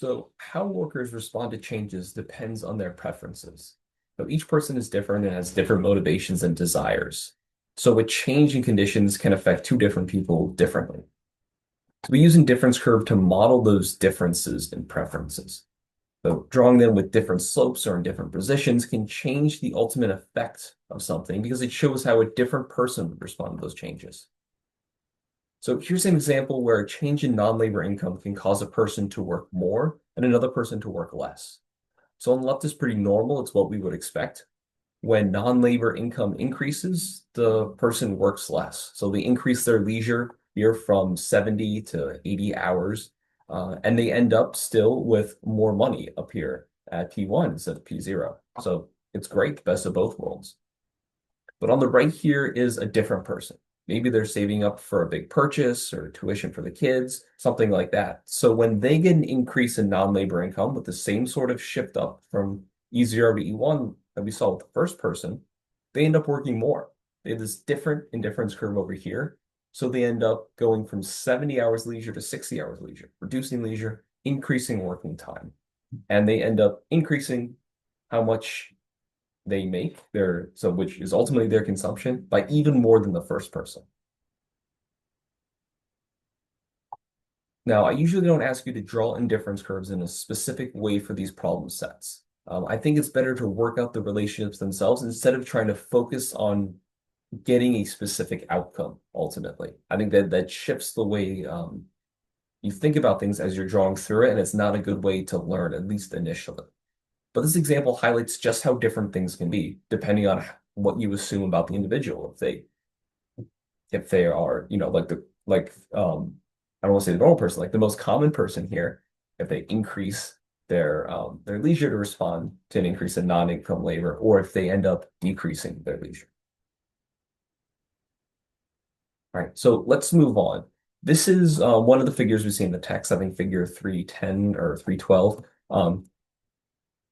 So, how workers respond to changes depends on their preferences. So, each person is different and has different motivations and desires. So, a change in conditions can affect two different people differently. So, we use a difference curve to model those differences in preferences. So, drawing them with different slopes or in different positions can change the ultimate effect of something because it shows how a different person would respond to those changes. So here's an example where a change in non-labor income can cause a person to work more and another person to work less. So on the left is pretty normal. It's what we would expect. When non-labor income increases, the person works less. So they increase their leisure here from 70 to 80 hours, and they end up still with more money up here at P1 instead of P0. So it's great, the best of both worlds. But on the right here is a different person. Maybe they're saving up for a big purchase or tuition for the kids, something like that. So when they get an increase in non-labor income with the same sort of shift up from E0 to E1 that we saw with the first person, they end up working more. They have this different indifference curve over here. So they end up going from 70 hours leisure to 60 hours leisure, reducing leisure, increasing working time. And they end up increasing how much they make which is ultimately their consumption by even more than the first person. Now, I usually don't ask you to draw indifference curves in a specific way for these problem sets. I think it's better to work out the relationships themselves instead of trying to focus on getting a specific outcome ultimately. I think that shifts the way you think about things as you're drawing through it, and it's not a good way to learn, at least initially. But this example highlights just how different things can be, depending on what you assume about the individual. If they are, I don't want to say the normal person, like the most common person here, if they increase their leisure to respond to an increase in non-income labor, or if they end up decreasing their leisure. All right, so let's move on. This is one of the figures we see in the text, I think figure 310 or 312.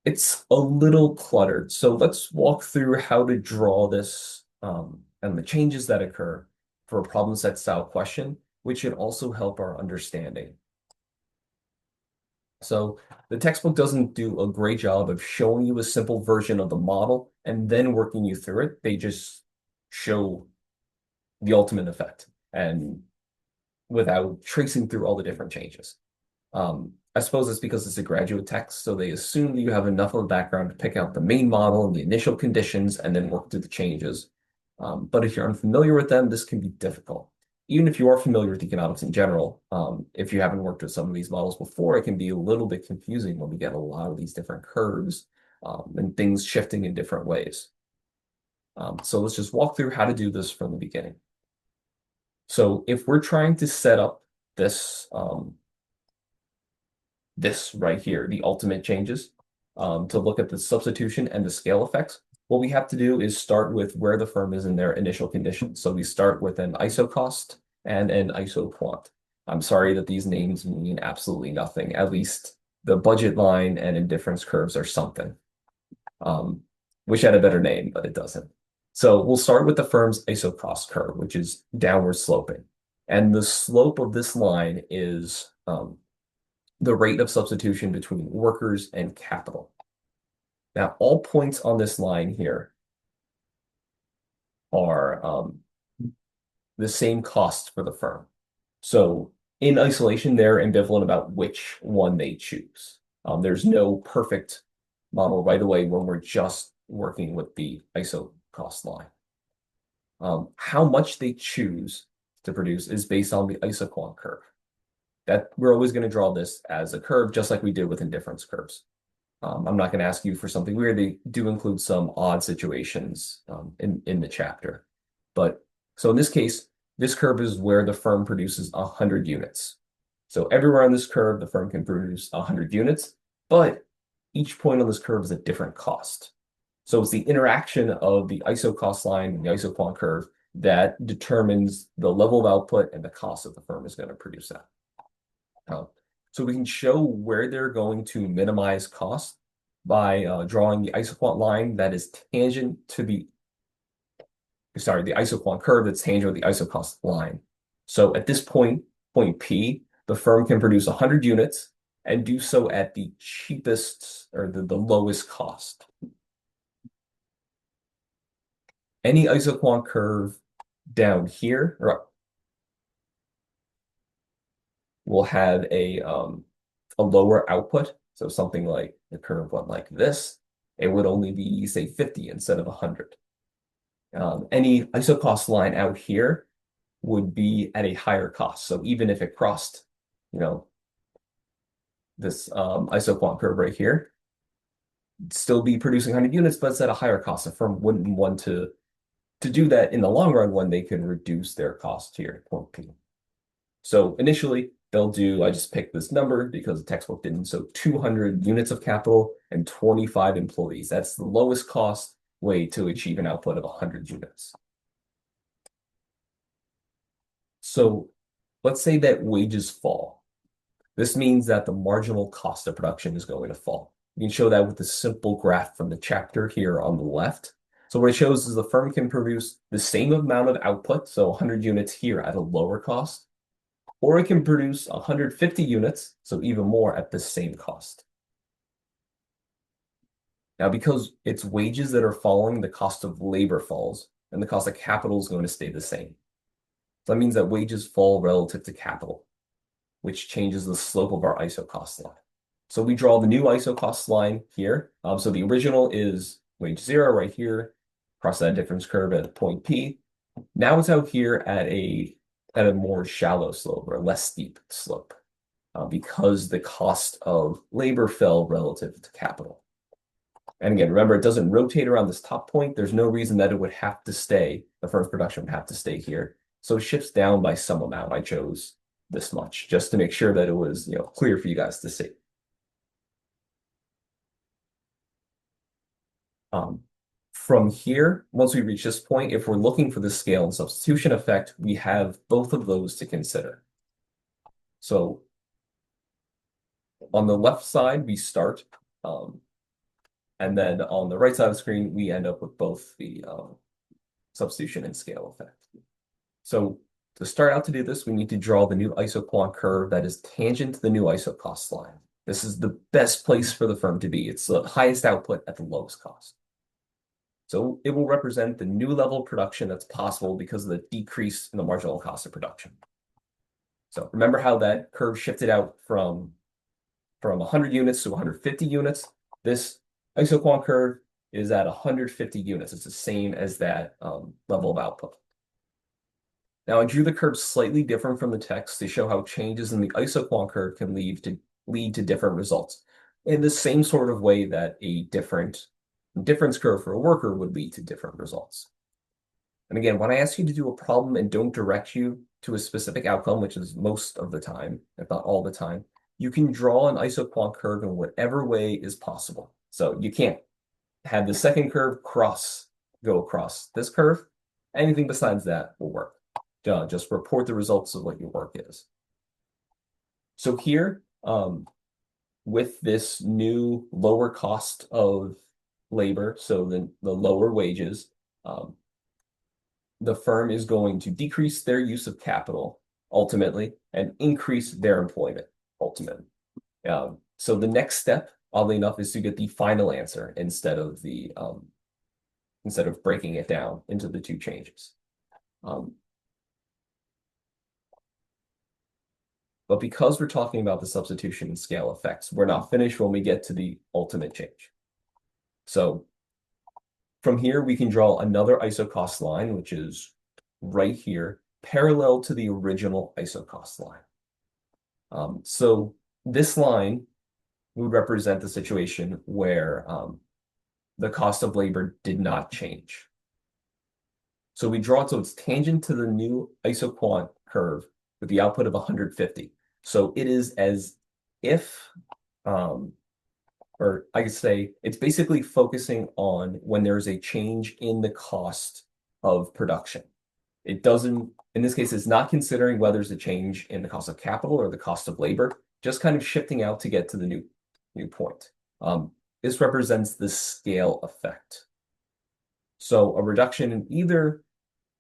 It's a little cluttered. So let's walk through how to draw this and the changes that occur for a problem set style question, which should also help our understanding. So the textbook doesn't do a great job of showing you a simple version of the model and then working you through it. They just show the ultimate effect and without tracing through all the different changes. I suppose it's because it's a graduate text, so they assume that you have enough of a background to pick out the main model and the initial conditions and then work through the changes. But if you're unfamiliar with them, this can be difficult. Even if you are familiar with economics in general, if you haven't worked with some of these models before, it can be a little bit confusing when we get a lot of these different curves and things shifting in different ways. So let's just walk through how to do this from the beginning. So if we're trying to set up this right here, the ultimate changes, to look at the substitution and the scale effects, what we have to do is start with where the firm is in their initial conditions. So we start with an isocost and an isoquant. I'm sorry that these names mean absolutely nothing. At least the budget line and indifference curves are something. Wish I had a better name, but it doesn't. So we'll start with the firm's isocost curve, which is downward sloping. And the slope of this line is the rate of substitution between workers and capital. Now, all points on this line here are the same cost for the firm. So in isolation, they're ambivalent about which one they choose. There's no perfect model right away when we're just working with the isocost line. How much they choose to produce is based on the isoquant curve. That we're always going to draw this as a curve, just like we did with indifference curves. I'm not going to ask you for something weird. They do include some odd situations in the chapter. But so in this case, this curve is where the firm produces 100 units. So everywhere on this curve, the firm can produce 100 units, but each point on this curve is a different cost. So it's the interaction of the isocost line and the isoquant curve that determines the level of output and the cost that the firm is going to produce that. So we can show where they're going to minimize cost by drawing the isoquant line that is tangent to the isoquant curve that's tangent with the isocost line. So at this point P, the firm can produce 100 units and do so at the cheapest or the lowest cost. Any isoquant curve down here will have a lower output. So something like the curve went like this, it would only be, say, 50 instead of 100. Any isocost line out here would be at a higher cost. So even if it crossed, this isoquant curve right here, it'd still be producing 100 units, but it's at a higher cost. A firm wouldn't want to do that in the long run when they can reduce their cost here at point P. So initially, they'll do, I just picked this number because the textbook didn't, so 200 units of capital and 25 employees. That's the lowest cost way to achieve an output of 100 units. So let's say that wages fall. This means that the marginal cost of production is going to fall. You can show that with the simple graph from the chapter here on the left. So what it shows is the firm can produce the same amount of output, so 100 units here at a lower cost, or it can produce 150 units, so even more at the same cost. Now, because it's wages that are falling, the cost of labor falls, and the cost of capital is going to stay the same. So that means that wages fall relative to capital, which changes the slope of our isocost line. So we draw the new isocost line here. So the original is wage 0 right here, cross that difference curve at point P. Now it's out here at a more shallow slope or a less steep slope because the cost of labor fell relative to capital. And again, remember, it doesn't rotate around this top point. There's no reason that it would have to stay, the firm's production would have to stay here. So it shifts down by some amount. I chose this much just to make sure that it was, clear for you guys to see. From here, once we reach this point, if we're looking for the scale and substitution effect, we have both of those to consider. So on the left side, we start, and then on the right side of the screen, we end up with both the substitution and scale effect. So to start out to do this, we need to draw the new isoquant curve that is tangent to the new isocost line. This is the best place for the firm to be. It's the highest output at the lowest cost. So it will represent the new level of production that's possible because of the decrease in the marginal cost of production. So remember how that curve shifted out from 100 units to 150 units? This isoquant curve is at 150 units. It's the same as that level of output. Now I drew the curve slightly different from the text to show how changes in the isoquant curve can lead to different results in the same sort of way that a difference curve for a worker would lead to different results. And again, when I ask you to do a problem and don't direct you to a specific outcome, which is most of the time, if not all the time, you can draw an isoquant curve in whatever way is possible. So you can't have the second curve go across this curve. Anything besides that will work. Just report the results of what your work is. So here, with this new lower cost of labor, so the lower wages, the firm is going to decrease their use of capital ultimately and increase their employment ultimately. So the next step, oddly enough, is to get the final answer instead of breaking it down into the two changes. But because we're talking about the substitution and scale effects, we're not finished when we get to the ultimate change. So from here, we can draw another isocost line, which is right here, parallel to the original isocost line. So this line would represent the situation where the cost of labor did not change. So we draw it so it's tangent to the new isoquant curve with the output of 150. So it is as if, or I could say it's basically focusing on when there's a change in the cost of production. It doesn't, in this case, it's not considering whether there's a change in the cost of capital or the cost of labor, just kind of shifting out to get to the new point. This represents the scale effect. So a reduction in either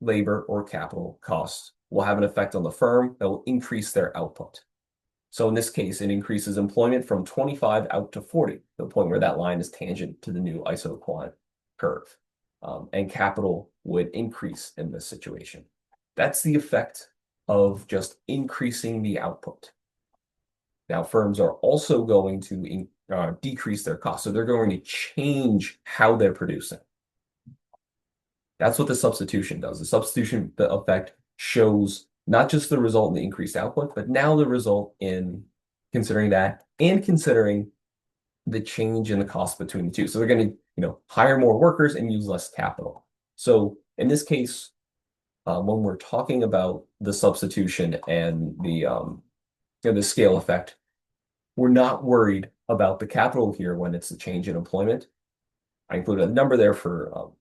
labor or capital costs will have an effect on the firm that will increase their output. So in this case, it increases employment from 25 out to 40, the point where that line is tangent to the new isoquant curve. And capital would increase in this situation. That's the effect of just increasing the output. Now, firms are also going to decrease their costs. So they're going to change how they're producing. That's what the substitution does. The substitution effect shows not just the result in the increased output, but now the result in considering that and considering the change in the cost between the two. So they're going to, hire more workers and use less capital. So in this case, when we're talking about the substitution and the scale effect, we're not worried about the capital here when it's a change in employment. I included a number there for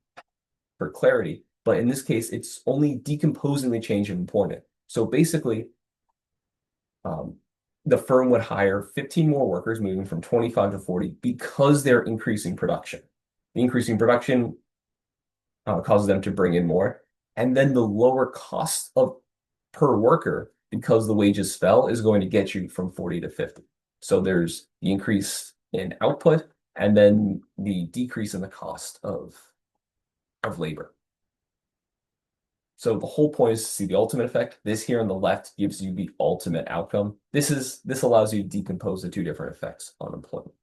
clarity, but in this case, it's only decomposing the change in employment. So basically, the firm would hire 15 more workers, moving from 25 to 40, because they're increasing production. The increasing production causes them to bring in more. And then the lower cost of per worker, because the wages fell, is going to get you from 40 to 50. So there's the increase in output and then the decrease in the cost of labor. So the whole point is to see the ultimate effect. This here on the left gives you the ultimate outcome. This allows you to decompose the two different effects on employment.